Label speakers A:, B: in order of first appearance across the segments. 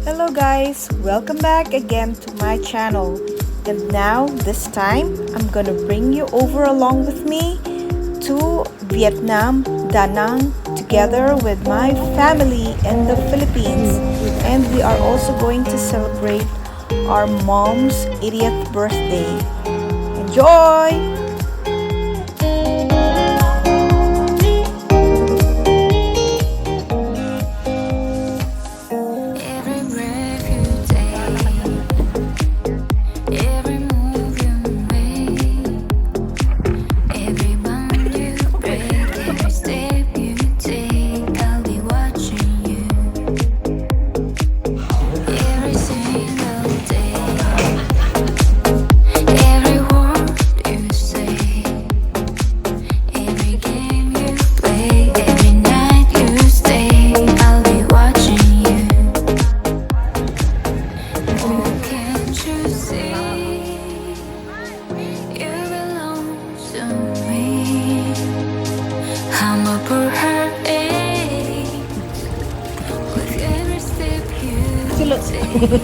A: Hello guys, welcome back again to my channel. And now this time I'm gonna bring you over along with me to Vietnam, Da Nang, together with my family in the Philippines. And we are also going to celebrate our mom's 80th birthday. Enjoy!
B: I'm up for her age with every step you take.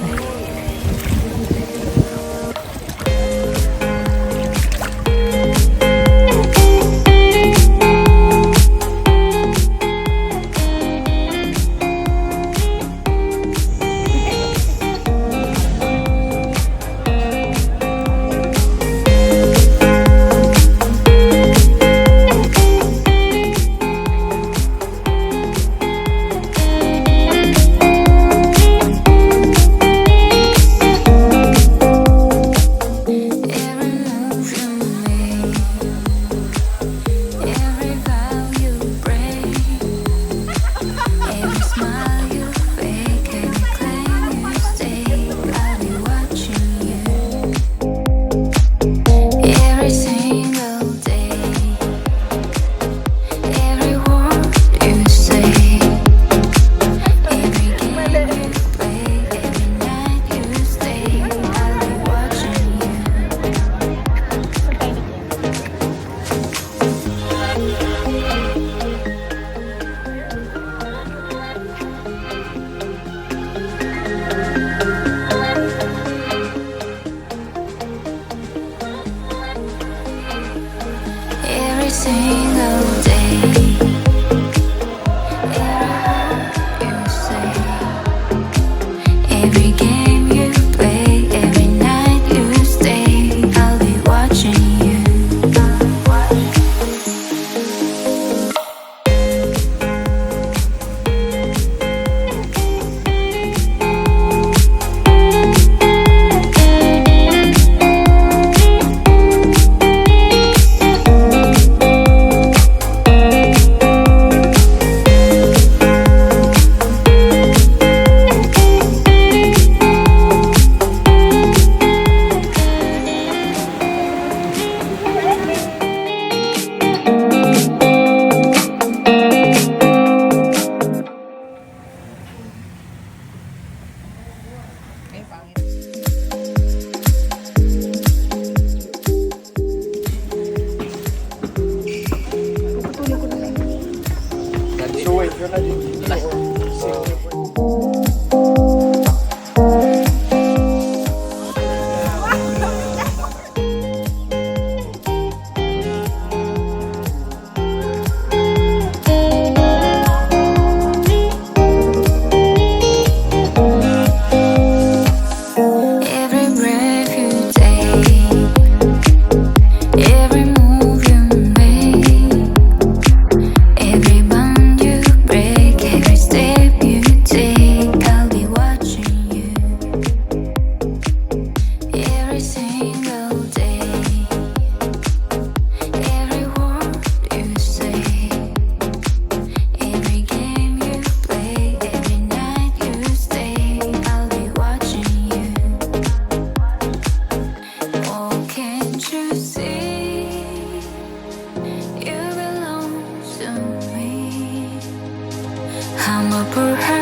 B: Every single day, every word you say, every game you play, every night you stay, I'll be watching you. I'm a